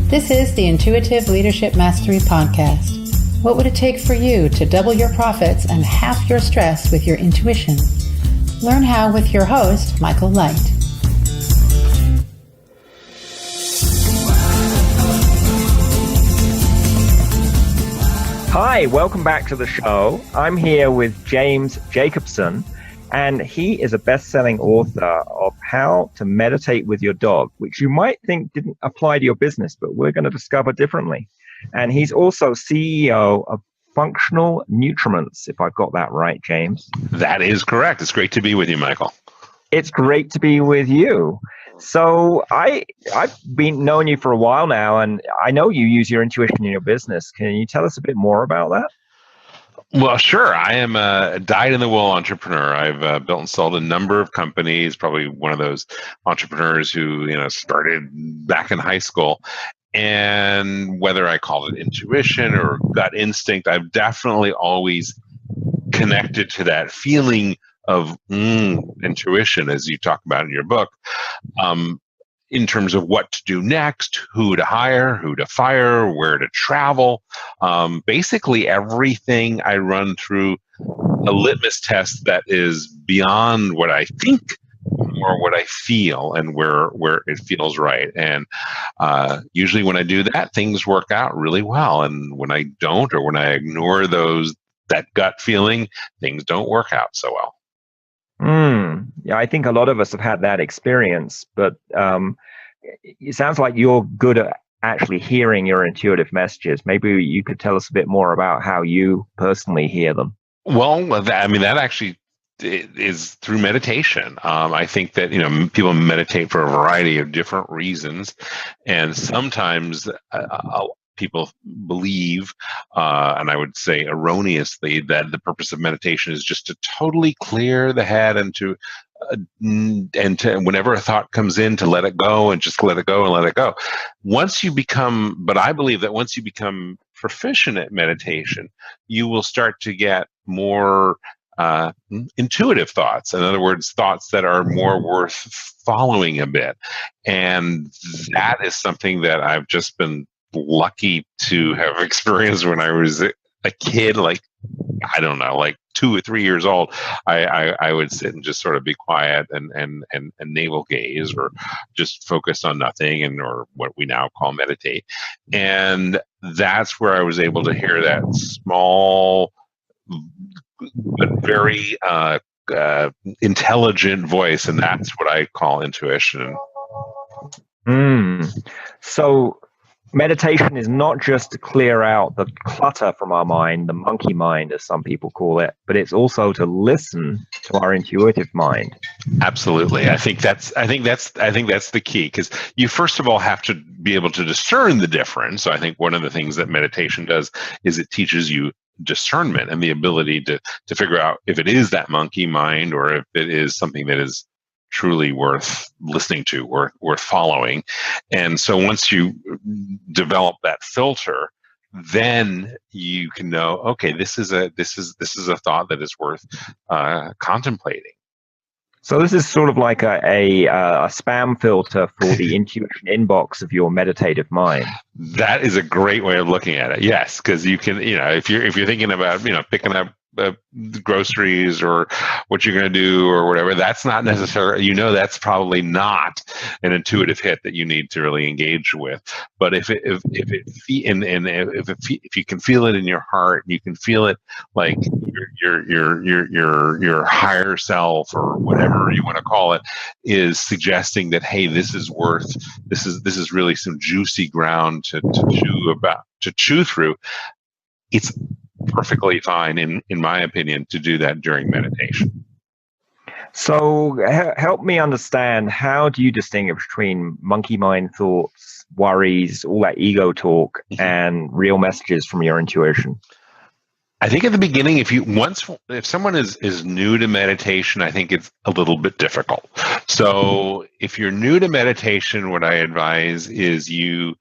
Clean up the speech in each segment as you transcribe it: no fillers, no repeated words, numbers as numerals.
This is the Intuitive Leadership Mastery Podcast. What would it take for you to double your profits and half your stress with your intuition? Learn how with your host, Michael Light. Hi, welcome back to the show. I'm here with James Jacobson, and he is a best-selling author of How to Meditate with Your Dog, which you might think didn't apply to your business, but we're going to discover differently. And he's also CEO of Functional Nutriments, if I've got that right, James. That is correct. It's great to be with you, Michael. It's great to be with you. So I've been knowing you for a while now, and I know you use your intuition in your business. Can you tell us a bit more about that? Well, sure. I am a dyed-in-the-wool entrepreneur. I've built and sold a number of companies, probably one of those entrepreneurs who, started back in high school. And whether I call it intuition or gut instinct, I've definitely always connected to that feeling of intuition, as you talk about in your book, in terms of what to do next, who to hire, who to fire, where to travel. Basically, everything I run through a litmus test that is beyond what I think or what I feel and where it feels right. And usually when I do that, things work out really well. And when I don't, or when I ignore that gut feeling, things don't work out so well. Yeah, I think a lot of us have had that experience, but it sounds like you're good at actually hearing your intuitive messages. Maybe you could tell us a bit more about how you personally hear them. Well, that actually is through meditation. I think that, people meditate for a variety of different reasons, and sometimes people believe, and I would say erroneously, that the purpose of meditation is just to totally clear the head and to whenever a thought comes in, to let it go and just let it go and let it go. But I believe that once you become proficient at meditation, you will start to get more intuitive thoughts. In other words, thoughts that are more worth following a bit. And that is something that I've just been lucky to have experienced when I was a kid, like 2 or 3 years old. I would sit and just sort of be quiet and navel gaze, or just focus on nothing, or what we now call meditate. And that's where I was able to hear that small but very intelligent voice, and that's what I call intuition. So meditation is not just to clear out the clutter from our mind, the monkey mind, as some people call it, but it's also to listen to our intuitive mind. Absolutely. I think that's the key, because you first of all have to be able to discern the difference. So I think one of the things that meditation does is it teaches you discernment and the ability to figure out if it is that monkey mind, or if it is something that is truly worth listening to, worth following. And so once you develop that filter, then you can know, okay, this is a thought that is worth contemplating. So this is sort of like a spam filter for the intuition inbox of your meditative mind. That is a great way of looking at it. Yes, because you can, if you're thinking about, picking up groceries or what you're going to do or whatever, that's not necessarily, that's probably not an intuitive hit that you need to really engage with. But if you can feel it in your heart, you can feel it like your higher self, or whatever you want to call it, is suggesting that, hey, this is really some juicy ground to chew through. It's perfectly fine, in my opinion, to do that during meditation. So help me understand, how do you distinguish between monkey mind thoughts, worries, all that ego talk, and real messages from your intuition? I think at the beginning, if someone is new to meditation, I think it's a little bit difficult. So if you're new to meditation, what I advise is you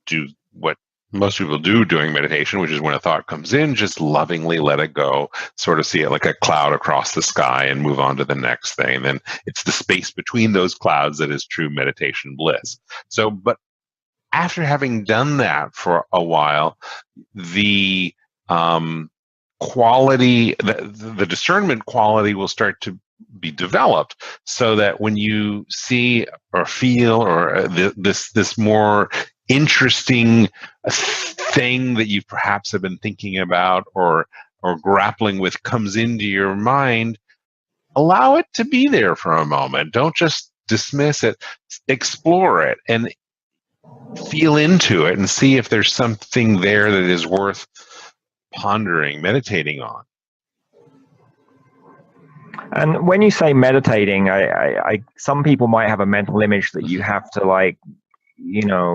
do what most people do during meditation, which is when a thought comes in, just lovingly let it go, sort of see it like a cloud across the sky and move on to the next thing. And then it's the space between those clouds that is true meditation bliss. So, but after having done that for a while, the quality, the discernment quality will start to be developed, so that when you see or feel or this more interesting thing that you perhaps have been thinking about or grappling with comes into your mind, allow it to be there for a moment. Don't just dismiss it. Explore it and feel into it and see if there's something there that is worth pondering, meditating on. And when you say meditating, I some people might have a mental image that you have to, like,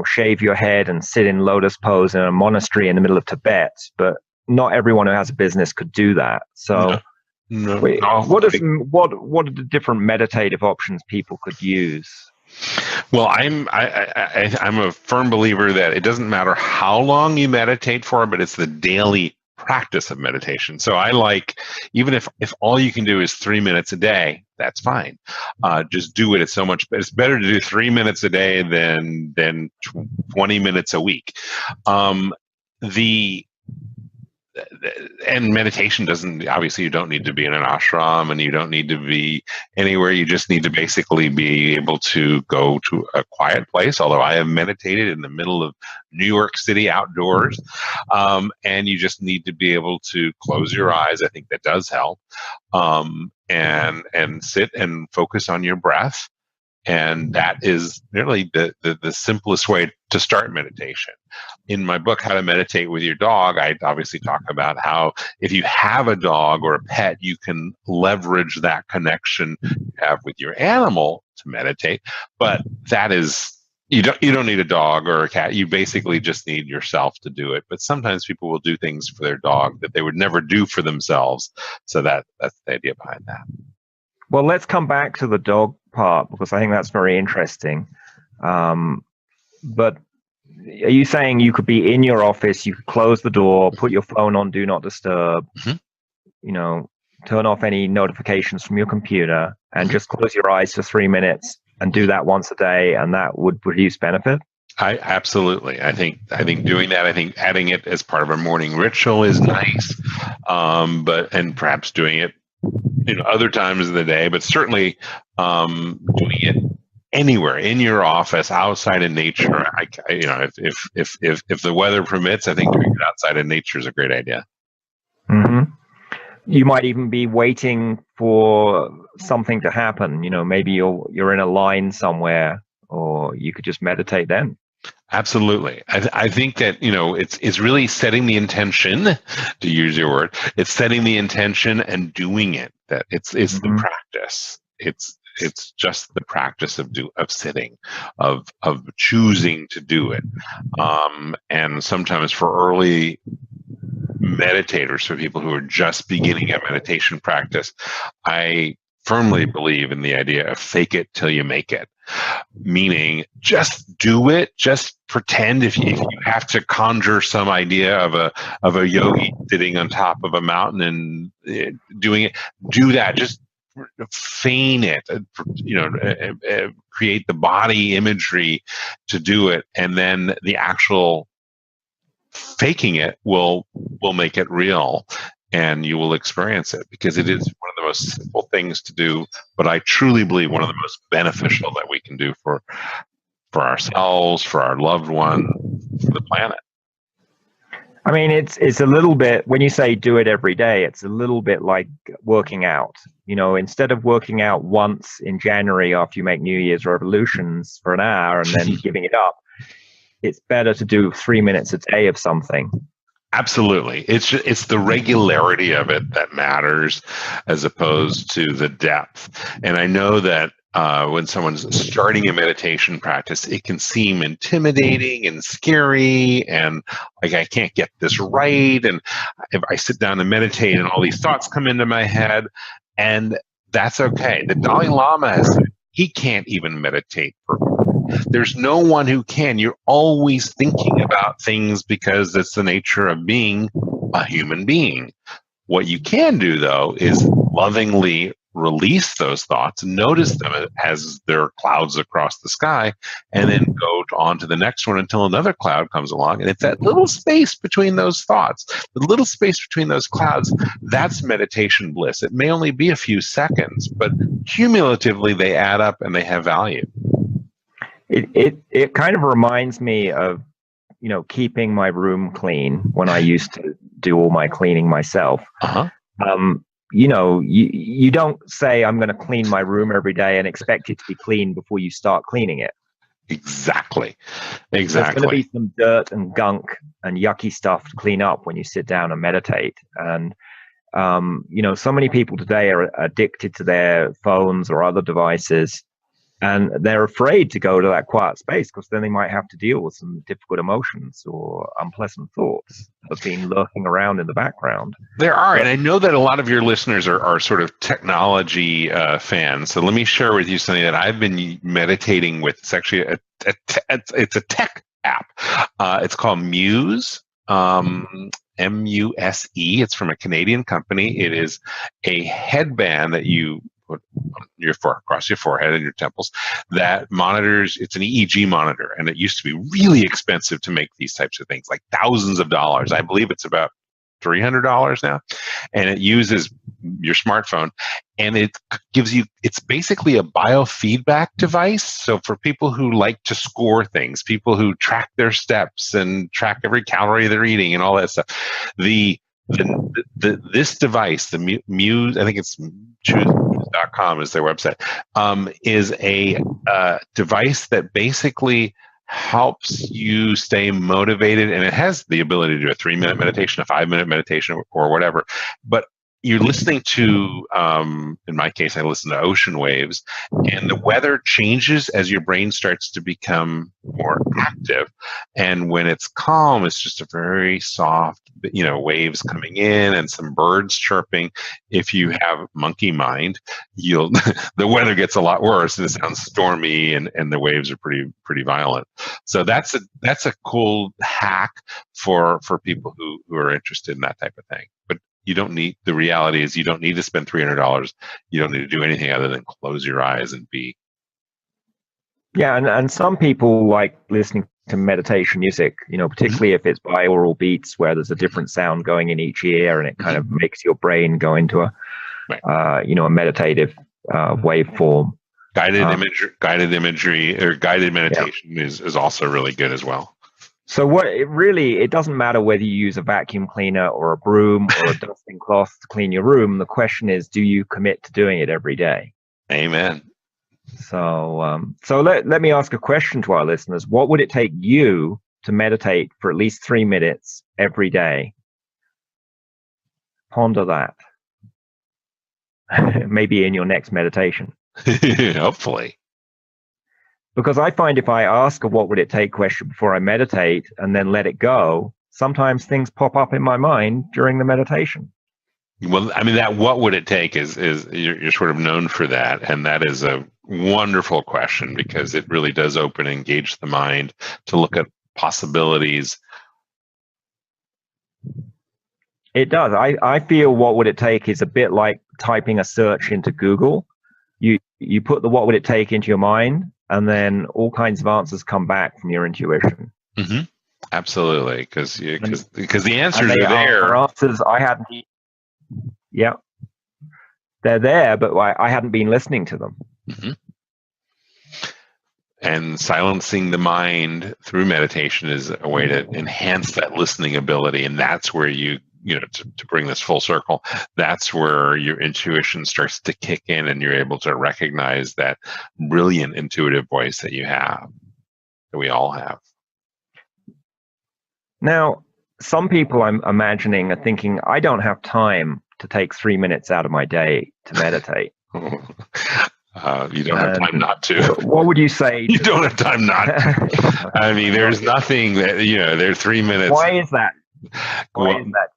shave your head and sit in lotus pose in a monastery in the middle of Tibet, but not everyone who has a business could do that. So what are the different meditative options people could use? Well, I'm a firm believer that it doesn't matter how long you meditate for, but it's the daily practice of meditation. So I like, even if all you can do is 3 minutes a day, that's fine. Just do it. It's better to do 3 minutes a day than 20 minutes a week. And meditation obviously you don't need to be in an ashram and you don't need to be anywhere. You just need to basically be able to go to a quiet place. Although I have meditated in the middle of New York City outdoors, and you just need to be able to close your eyes. I think that does help, and sit and focus on your breath. And that is really the simplest way to start meditation. In my book, How to Meditate with Your Dog, I obviously talk about how if you have a dog or a pet, you can leverage that connection you have with your animal to meditate. But that is, you don't need a dog or a cat. You basically just need yourself to do it. But sometimes people will do things for their dog that they would never do for themselves. So that's the idea behind that. Well, let's come back to the dog part, because I think that's very interesting. But are you saying you could be in your office, you could close the door, put your phone on do not disturb, turn off any notifications from your computer, and just close your eyes for 3 minutes and do that once a day, and that would produce benefit? Absolutely. I think doing that, I think adding it as part of a morning ritual is nice. And perhaps doing it other times of the day, but certainly doing it anywhere, in your office, outside in nature. If the weather permits, I think doing it outside in nature is a great idea. Mm-hmm. You might even be waiting for something to happen. Maybe you're in a line somewhere, or you could just meditate then. Absolutely. I think that, it's really setting the intention, to use your word. It's setting the intention and doing it. That it's the practice. It's just the practice of sitting, of choosing to do it. And sometimes for early meditators, for people who are just beginning a meditation practice, I firmly believe in the idea of fake it till you make it. Meaning, just do it. Just pretend if you have to conjure some idea of a yogi sitting on top of a mountain and doing it. Do that. Just feign it. Create the body imagery to do it, and then the actual faking it will make it real. And you will experience it, because it is one of the most simple things to do, but I truly believe one of the most beneficial that we can do for ourselves, for our loved one, for the planet. I mean, it's a little bit, when you say do it every day, it's a little bit like working out. Instead of working out once in January after you make New Year's resolutions for an hour and then giving it up, it's better to do 3 minutes a day of something. Absolutely. It's the regularity of it that matters, as opposed to the depth. And I know that when someone's starting a meditation practice, it can seem intimidating and scary, and like, I can't get this right. And if I sit down and meditate and all these thoughts come into my head, and that's okay. The Dalai Lama has said he can't even meditate for There's no one who can. You're always thinking about things because it's the nature of being a human being. What you can do, though, is lovingly release those thoughts, notice them as they're clouds across the sky, and then go on to the next one until another cloud comes along. And it's that little space between those thoughts, the little space between those clouds, that's meditation bliss. It may only be a few seconds, but cumulatively they add up and they have value. It kind of reminds me of, keeping my room clean when I used to do all my cleaning myself. You don't say I'm going to clean my room every day and expect it to be clean before you start cleaning it. Exactly. There's going to be some dirt and gunk and yucky stuff to clean up when you sit down and meditate. And, so many people today are addicted to their phones or other devices, and they're afraid to go to that quiet space because then they might have to deal with some difficult emotions or unpleasant thoughts that have been lurking around in the background. There are, and I know that a lot of your listeners are sort of technology fans. So let me share with you something that I've been meditating with. It's actually it's a tech app. It's called MUSE. MUSE. It's from a Canadian company. It is a headband that you put across your forehead and your temples that monitors. It's an EEG monitor, and it used to be really expensive to make these types of things, like thousands of dollars. I believe it's about $300 now, and it uses your smartphone, and it gives you, it's basically a biofeedback device. So for people who like to score things, people who track their steps and track every calorie they're eating and all that stuff, this device, the Muse, I think it's choose.com is their website, is a device that basically helps you stay motivated, and it has the ability to do a 3-minute meditation, a 5-minute meditation, or whatever. But you're listening to, in my case, I listen to ocean waves, and the weather changes as your brain starts to become more active. And when it's calm, it's just a very soft, waves coming in and some birds chirping. If you have monkey mind, the weather gets a lot worse, and it sounds stormy, and the waves are pretty violent. So that's a cool hack for people who are interested in that type of thing. But the reality is you don't need to spend $300. You don't need to do anything other than close your eyes and be. Yeah, and some people like listening to meditation music, particularly if it's binaural beats where there's a different sound going in each ear, and it kind of makes your brain go into a meditative waveform. Guided imagery or guided meditation is also really good as well. So it doesn't matter whether you use a vacuum cleaner or a broom or a dusting cloth to clean your room. The question is, do you commit to doing it every day? Amen. So let me ask a question to our listeners. What would it take you to meditate for at least 3 minutes every day? Ponder that. Maybe in your next meditation. Hopefully. Because I find if I ask a what would it take question before I meditate and then let it go, sometimes things pop up in my mind during the meditation. Well, I mean, that what would it take is you're sort of known for that. And that is a wonderful question, because it really does open and engage the mind to look at possibilities. It does. I feel what would it take is a bit like typing a search into Google. You put the what would it take into your mind, and then all kinds of answers come back from your intuition. Mm-hmm. Absolutely, because the answers are there. Answers I hadn't. Yeah, they're there, but I hadn't been listening to them. Mm-hmm. And silencing the mind through meditation is a way to enhance that listening ability, and that's where to bring this full circle, that's where your intuition starts to kick in, and you're able to recognize that brilliant intuitive voice that you have, that we all have. Now, some people I'm imagining are thinking, I don't have time to take 3 minutes out of my day to meditate. You don't have time not to. What would you say? You don't have time not to. I mean, there's nothing that, there's 3 minutes. Why is that? Why is that?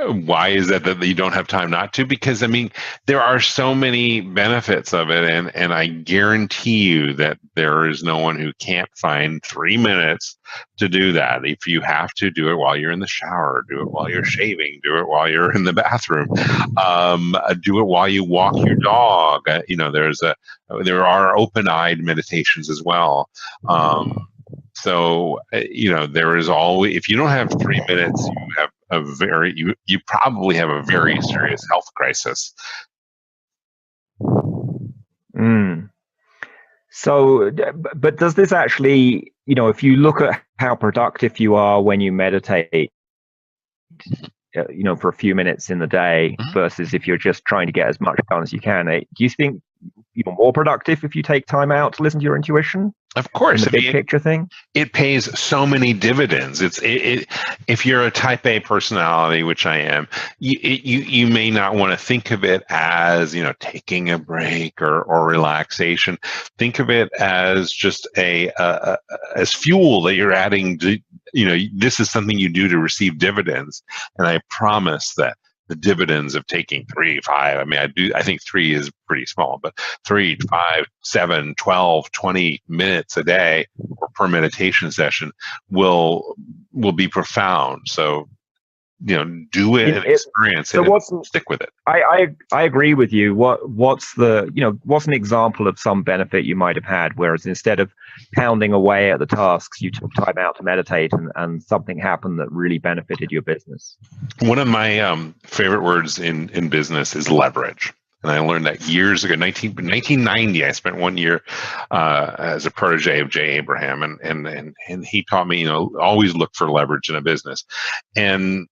why is that you don't have time not to? Because I mean, there are so many benefits of it, and I guarantee you that there is no one who can't find 3 minutes to do that. If you have to, do it while you're in the shower, do it while you're shaving, do it while you're in the bathroom, do it while you walk your dog. There are open-eyed meditations as well. So, there is always, if you don't have 3 minutes, you have you probably have a very serious health crisis. So, but does this actually, if you look at how productive you are when you meditate, for a few minutes in the day versus if you're just trying to get as much done as you can, do you think you're more productive if you take time out to listen to your intuition? Of course, the big picture thing. It pays so many dividends. If you're a Type A personality, which I am, you may not want to think of it as taking a break or relaxation. Think of it as just as fuel that you're adding to. This is something you do to receive dividends, and I promise that the dividends of taking 3, 5, I think 3 is pretty small, but 3, 5, 7, 12, 20 minutes a day or per meditation session will be profound. So, do it and experience it and stick with it. I agree with you. What's an example of some benefit you might have had, whereas instead of pounding away at the tasks, you took time out to meditate and something happened that really benefited your business? One of my favorite words in business is leverage. And I learned that years ago, 1990. I spent 1 year as a protege of Jay Abraham, and he taught me, always look for leverage in a business. And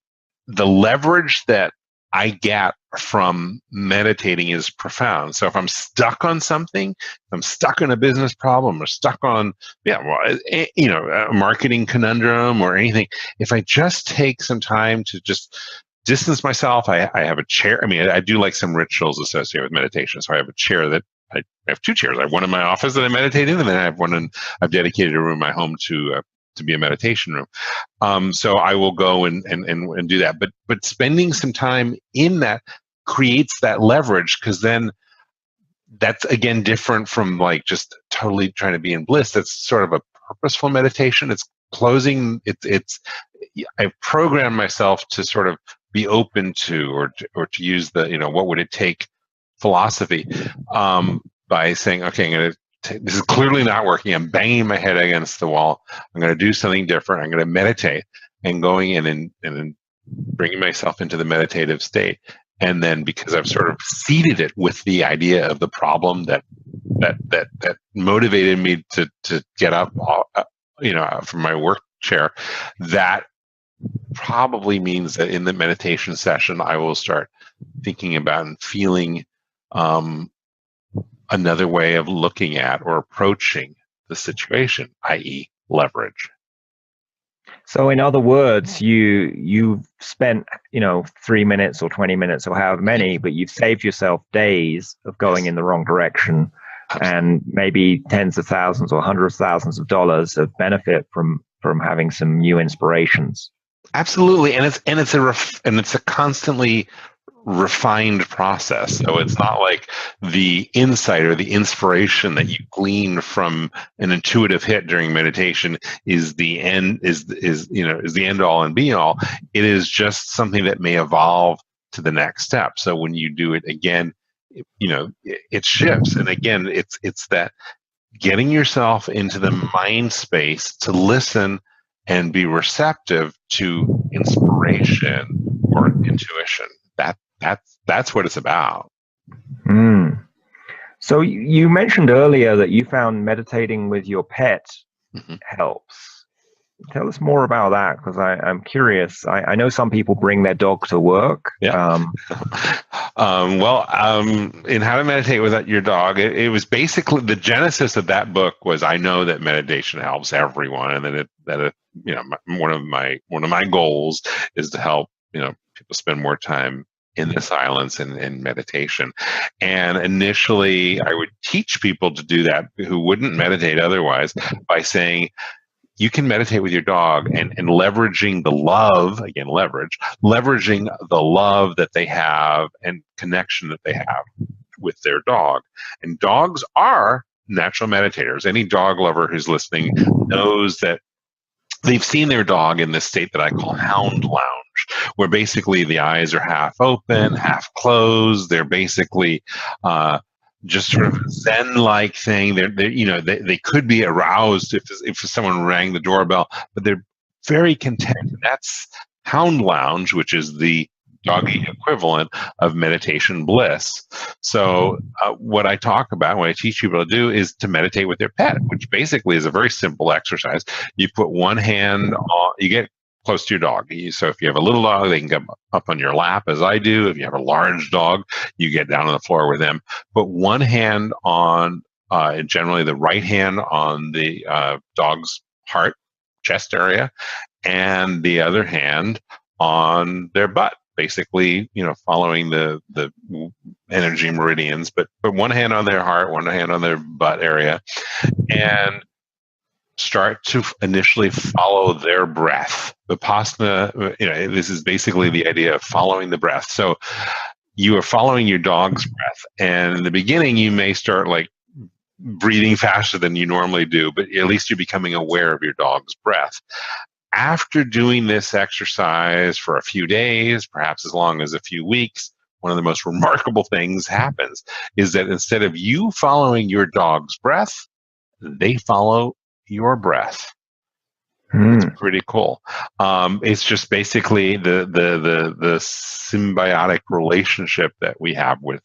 the leverage that I get from meditating is profound. So if I'm stuck on something, if I'm stuck on a business problem or stuck on, a marketing conundrum or anything, if I just take some time to just distance myself, I have a chair. I do like some rituals associated with meditation. So I have a chair that I have 2 chairs. I have one in my office that I meditate in, and then I have one I've dedicated a room in my home to be a meditation room. So I will go and do that. But spending some time in that creates that leverage, because then that's again different from like just totally trying to be in bliss. That's sort of a purposeful meditation. It's closing. I've programmed myself to sort of be open to, or to use the, what would it take philosophy, by saying, okay, this is clearly not working. I'm banging my head against the wall. I'm going to do something different. I'm going to meditate, and going in and bringing myself into the meditative state. And then, because I've sort of seeded it with the idea of the problem that motivated me to get up, from my work chair, that probably means that in the meditation session, I will start thinking about and feeling another way of looking at or approaching the situation, i.e. leverage. So in other words, you've spent 3 minutes or 20 minutes or however many, but you've saved yourself days of going in the wrong direction. Absolutely. And maybe tens of thousands or hundreds of thousands of dollars of benefit from having some new inspirations. Absolutely, and it's a constantly refined process. So it's not like the insight or the inspiration that you glean from an intuitive hit during meditation is the end all and be all. It is just something that may evolve to the next step. So when you do it again, it shifts. And again, it's that getting yourself into the mind space to listen and be receptive to inspiration or intuition. That's what it's about. So you mentioned earlier that you found meditating with your pet helps. Tell us more about that, because I'm curious. I know some people bring their dog to work. Yeah. In How to Meditate Without Your Dog, it was basically the genesis of that book was, I know that meditation helps everyone, and one of my goals is to help people spend more time in the silence and in meditation. And initially, I would teach people to do that who wouldn't meditate otherwise by saying, you can meditate with your dog and leveraging the love, again, leveraging the love that they have and connection that they have with their dog. And dogs are natural meditators. Any dog lover who's listening knows that they've seen their dog in this state that I call hound lounge, where basically the eyes are half open, half closed. They're basically just sort of Zen-like thing. They could be aroused if someone rang the doorbell, but they're very content. And that's hound lounge, which is the doggy equivalent of meditation bliss. So what I talk about, what I teach people to do is to meditate with their pet, which basically is a very simple exercise. You put one hand on, you get close to your dog. So if you have a little dog, they can come up on your lap as I do. If you have a large dog, you get down on the floor with them. Put one hand on, generally the right hand on the dog's heart, chest area, and the other hand on their butt. Basically, following the energy meridians, but put one hand on their heart, one hand on their butt area, and start to initially follow their breath. Vipassana, this is basically the idea of following the breath. So you are following your dog's breath, and in the beginning, you may start like breathing faster than you normally do, but at least you're becoming aware of your dog's breath. After doing this exercise for a few days, perhaps as long as a few weeks, one of the most remarkable things happens is that instead of you following your dog's breath, they follow your breath. It's pretty cool. It's just basically the symbiotic relationship that we have with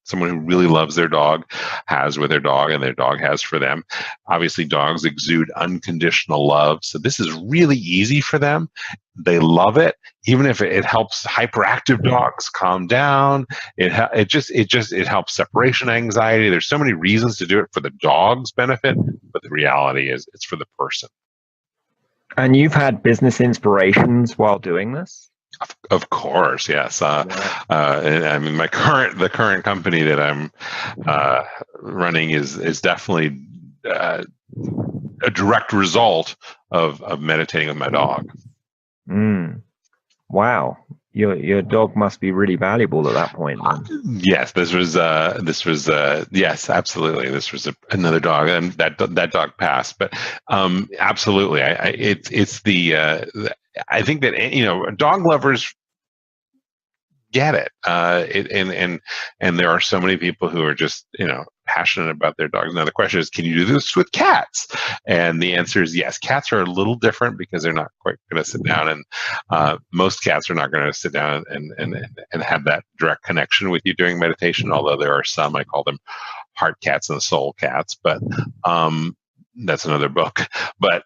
someone who really loves their dog has with their dog, and their dog has for them. Obviously, dogs exude unconditional love, so this is really easy for them. They love it, even if it helps hyperactive dogs calm down. It helps separation anxiety. There's so many reasons to do it for the dog's benefit, but the reality is it's for the person. And you've had business inspirations while doing this? Of course, yes. I mean, the current company that I'm running is definitely a direct result of meditating with my dog. Wow, your dog must be really valuable at that point. Yes, this was yes, absolutely. This was another dog, and that dog passed. But absolutely, I think that dog lovers get it, and there are so many people who are just passionate about their dogs. Now the question is, can you do this with cats? And the answer is yes. Cats are a little different because they're not quite going to sit down, and most cats are not going to sit down and have that direct connection with you during meditation. Although there are some, I call them heart cats and soul cats, but that's another book. But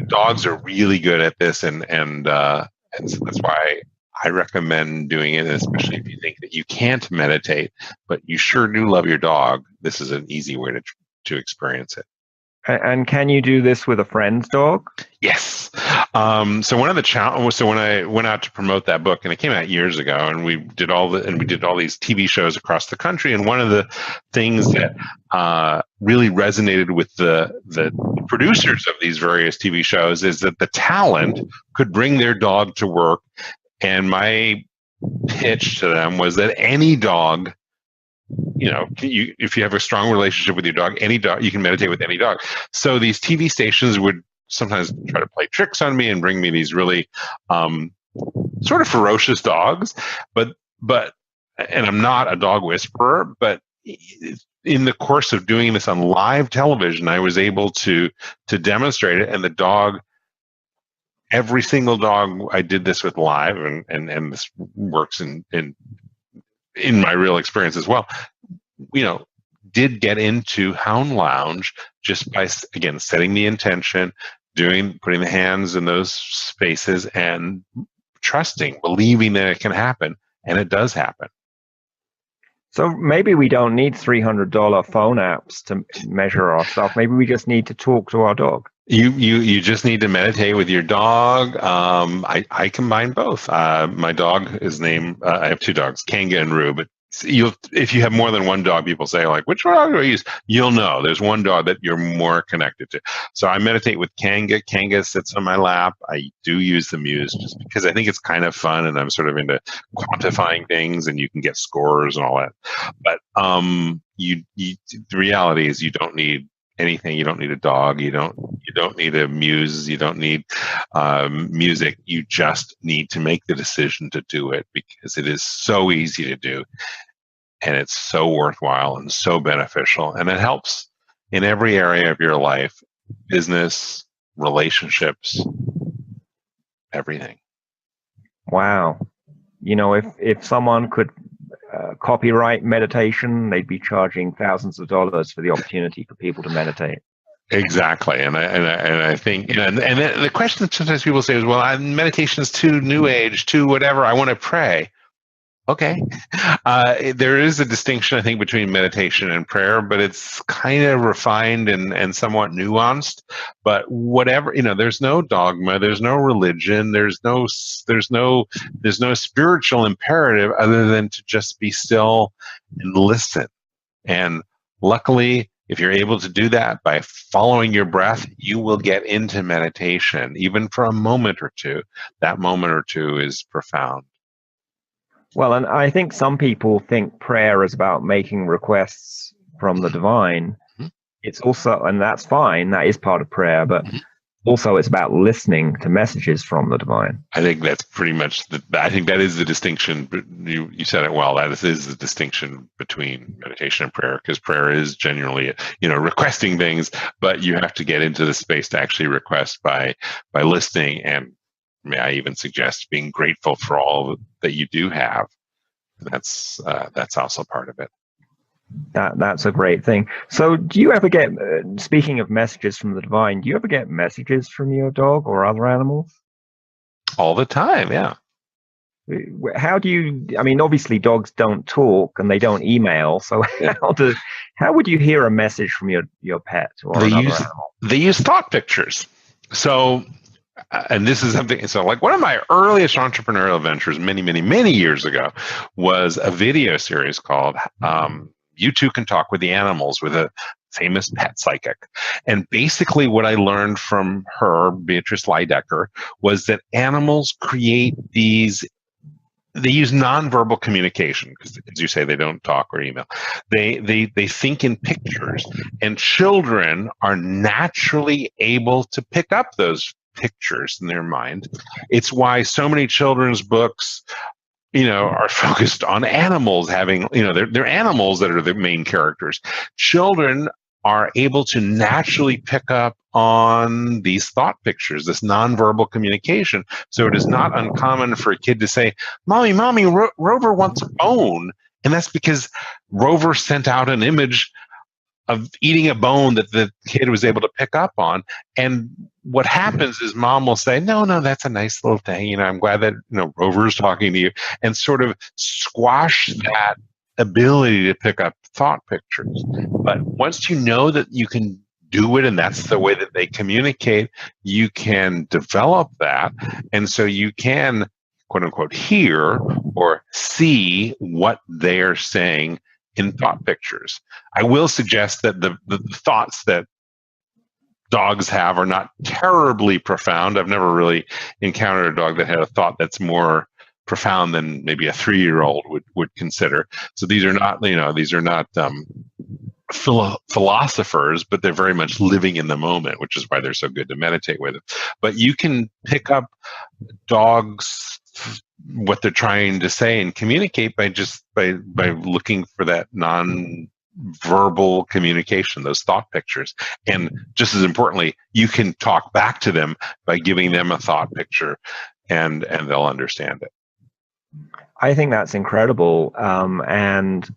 dogs are really good at this, and so that's why I recommend doing it, especially if you think that you can't meditate, but you sure do love your dog. This is an easy way to experience it. And can you do this with a friend's dog? Yes. So one of the challenges. So when I went out to promote that book, and it came out years ago, and we did all these TV shows across the country, and one of the things that really resonated with the producers of these various TV shows is that the talent could bring their dog to work. And my pitch to them was that any dog, if you have a strong relationship with your dog, any dog, you can meditate with any dog. So these TV stations would sometimes try to play tricks on me and bring me these really sort of ferocious dogs. But and I'm not a dog whisperer, but in the course of doing this on live television, I was able to demonstrate it, and the dog. Every single dog I did this with live, and this works in my real experience as well, did get into Hound Lounge just by, again, setting the intention, putting the hands in those spaces, and trusting, believing that it can happen, and it does happen. So maybe we don't need $300 phone apps to measure our stuff. Maybe we just need to talk to our dog. You just need to meditate with your dog. I combine both. My dog is named. I have two dogs, Kanga and Rue, but if you have more than one dog, people say like, which dog do I use? You'll know there's one dog that you're more connected to. So I meditate with Kanga. Kanga sits on my lap. I do use the Muse just because I think it's kind of fun, and I'm sort of into quantifying things, and you can get scores and all that. But the reality is you don't need anything. You don't need a dog. You don't need a Muse. You don't need music. You just need to make the decision to do it, because it is so easy to do, and it's so worthwhile and so beneficial, and it helps in every area of your life: business, relationships, everything. Wow. If someone could copyright meditation, they'd be charging thousands of dollars for the opportunity for people to meditate. Exactly, and I think, and the question that sometimes people say is, well, meditation is too new age, too whatever. I want to pray. Okay, there is a distinction, I think, between meditation and prayer, but it's kind of refined and somewhat nuanced. But whatever, there's no dogma, there's no religion, there's no spiritual imperative other than to just be still and listen. And luckily, if you're able to do that by following your breath, you will get into meditation, even for a moment or two. That moment or two is profound. Well, and I think some people think prayer is about making requests from the divine. Mm-hmm. It's also, and that's fine, that is part of prayer, but also it's about listening to messages from the divine. I think that's pretty much I think that is the distinction. You said it well. That is the distinction between meditation and prayer, because prayer is genuinely, requesting things, but you have to get into the space to actually request by listening, and may I even suggest being grateful for all that you do have. That's also part of it. That's a great thing. So do you ever get, speaking of messages from the divine, do you ever get messages from your dog or other animals? All the time, yeah. How do you, obviously dogs don't talk and they don't email, so how would you hear a message from your pet or another animal? They use thought pictures. So, and this is something, so like one of my earliest entrepreneurial ventures many, many, many years ago was a video series called You Too Can Talk with the Animals, with a famous pet psychic. And basically what I learned from her, Beatrice Leidecker, was that animals create they use nonverbal communication, because as you say, they don't talk or email. They think in pictures, and children are naturally able to pick up those pictures in their mind. It's why so many children's books, are focused on animals having, they're animals that are the main characters. Children are able to naturally pick up on these thought pictures, this nonverbal communication. So it is not uncommon for a kid to say, Mommy, Rover wants a bone. And that's because Rover sent out an image of eating a bone that the kid was able to pick up on. And what happens is mom will say, no, that's a nice little thing. I'm glad that, Rover's talking to you, and sort of squash that ability to pick up thought pictures. But once you know that you can do it, and that's the way that they communicate, you can develop that. And so you can, quote unquote, hear or see what they're saying in thought pictures. I will suggest that the thoughts that dogs have are not terribly profound. I've never really encountered a dog that had a thought that's more profound than maybe a 3-year-old would consider. So these are not, philosophers, but they're very much living in the moment, which is why they're so good to meditate with. But you can pick up dogs, what they're trying to say and communicate by looking for that non-verbal communication, those thought pictures. And just as importantly, you can talk back to them by giving them a thought picture, and they'll understand it. I think that's incredible. And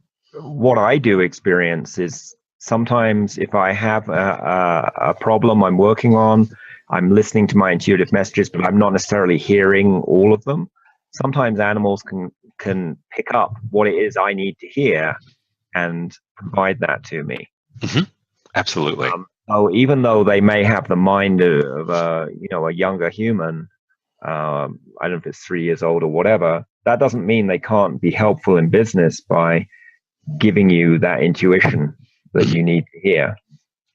what I do experience is sometimes if I have a problem I'm working on, I'm listening to my intuitive messages, but I'm not necessarily hearing all of them. Sometimes animals can pick up what it is I need to hear and provide that to me. Mm-hmm. Absolutely. So even though they may have the mind of a younger human, I don't know if it's 3 years old or whatever, that doesn't mean they can't be helpful in business by giving you that intuition that you need to hear.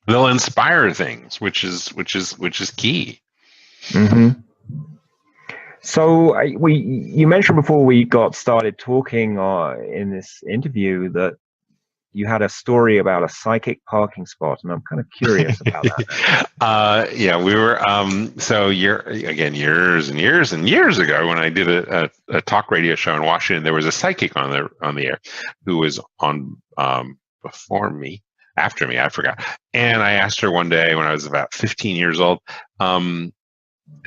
They'll inspire things, which is key. Mm-hmm. So you mentioned before we got started talking in this interview that you had a story about a psychic parking spot, and I'm kind of curious about that. Yeah, we were. So years and years and years ago, when I did a talk radio show in Washington, there was a psychic on the air who was on before me, after me, I forgot. And I asked her one day when I was about 15 years old, "Am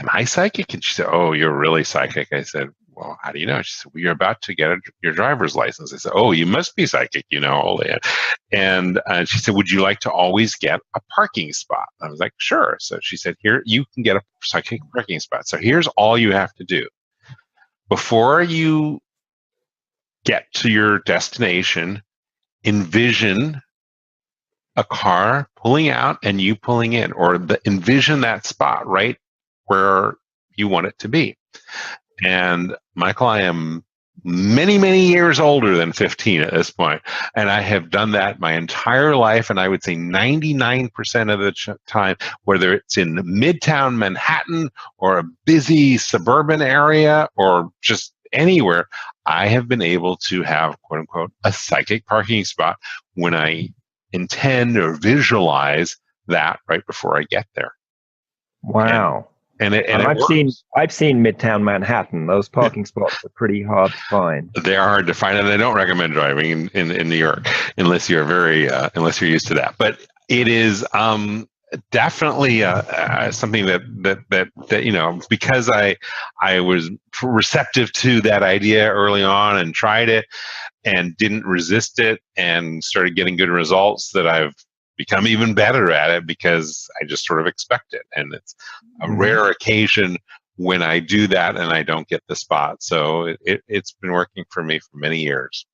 I psychic?" And she said, "Oh, you're really psychic." I said, "Well, how do you know?" She said, "Well, you're about to get your driver's license." I said, "Oh, you must be psychic, you know all that." And she said, "Would you like to always get a parking spot?" I was like, "Sure." So she said, "Here, you can get a psychic parking spot. So here's all you have to do. Before you get to your destination, envision a car pulling out and you pulling in, or envision that spot right where you want it to be." And Michael, I am many, many years older than 15 at this point, and I have done that my entire life. And I would say 99% of the time, whether it's in Midtown Manhattan or a busy suburban area or just anywhere, I have been able to have, quote unquote, a psychic parking spot when I intend or visualize that right before I get there. Wow. And I've seen Midtown Manhattan. Those parking spots are pretty hard to find. They are hard to find, and I don't recommend driving in New York unless you're unless you're used to that. But it is definitely something that because I was receptive to that idea early on and tried it and didn't resist it and started getting good results, that I've become even better at it because I just sort of expect it. And it's a rare occasion when I do that and I don't get the spot. So it's been working for me for many years.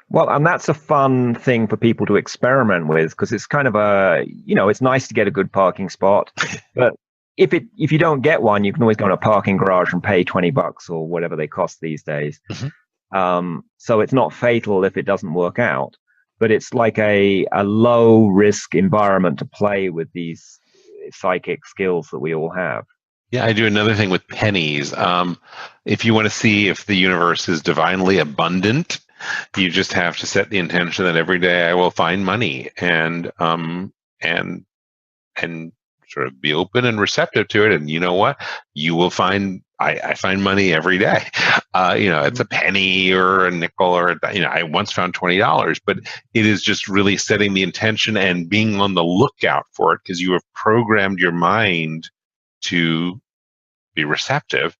Well, and that's a fun thing for people to experiment with, because it's kind of it's nice to get a good parking spot, but if you don't get one, you can always go in a parking garage and pay $20 or whatever they cost these days. Mm-hmm. So it's not fatal if it doesn't work out. But it's like a low risk environment to play with these psychic skills that we all have. Yeah, I do another thing with pennies. If you want to see if the universe is divinely abundant, you just have to set the intention that every day I will find money, and sort of be open and receptive to it. And you know what? You will find. I find money every day. It's a penny or a nickel or I once found $20, but it is just really setting the intention and being on the lookout for it, because you have programmed your mind to be receptive.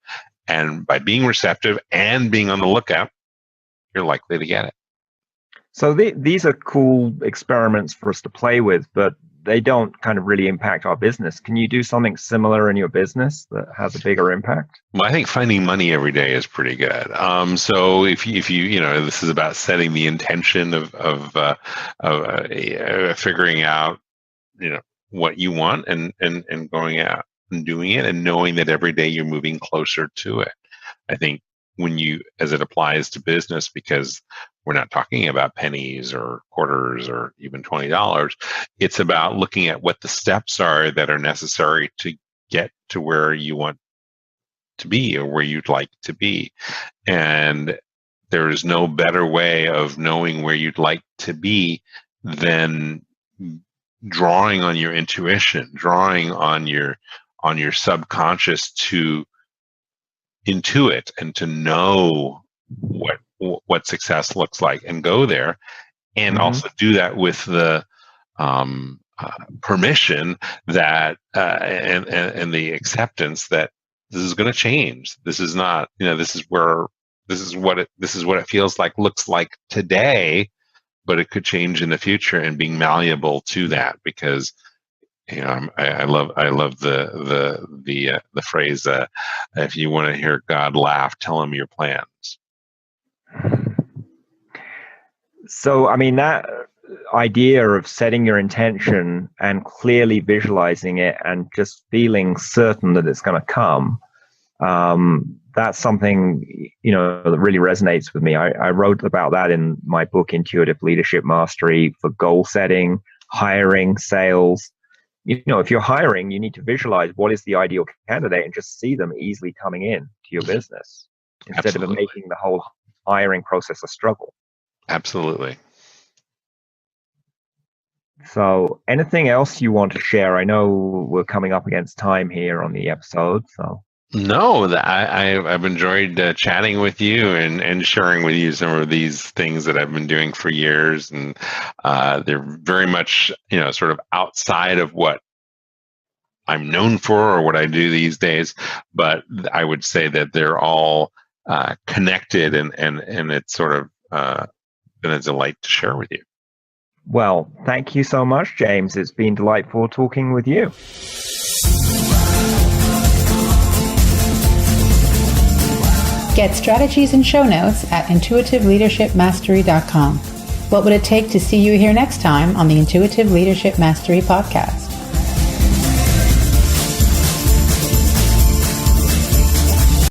And by being receptive and being on the lookout, you're likely to get it. So these are cool experiments for us to play with, but they don't kind of really impact our business. Can you do something similar in your business that has a bigger impact? Well, I think finding money every day is pretty good. So if you this is about setting the intention of figuring out, what you want and going out and doing it and knowing that every day you're moving closer to it. I think as it applies to business, because we're not talking about pennies or quarters or even $20. It's about looking at what the steps are that are necessary to get to where you want to be or where you'd like to be. And there is no better way of knowing where you'd like to be than drawing on your intuition, drawing on your subconscious to intuit and to know what success looks like and go there, and also do that with the permission that and the acceptance that this is going to change. This is not, this is what it feels like, looks like today, but it could change in the future, and being malleable to that, because I love the phrase, if you want to hear God laugh, tell him your plans. So, that idea of setting your intention and clearly visualizing it and just feeling certain that it's going to come, That's something, that really resonates with me. I wrote about that in my book, Intuitive Leadership Mastery, for goal setting, hiring, sales. If you're hiring, you need to visualize what is the ideal candidate and just see them easily coming in to your business instead Absolutely. of making the whole hiring process a struggle. Absolutely. So anything else you want to share? I know we're coming up against time here on the episode. So No, I've enjoyed chatting with you and sharing with you some of these things that I've been doing for years, and they're very much sort of outside of what I'm known for or what I do these days. But I would say that they're all connected, and it's sort of been a delight to share with you. well, thank you so much, James. It's been delightful talking with you. Get strategies and show notes at intuitiveleadershipmastery.com. What would it take to see you here next time on the Intuitive Leadership Mastery podcast?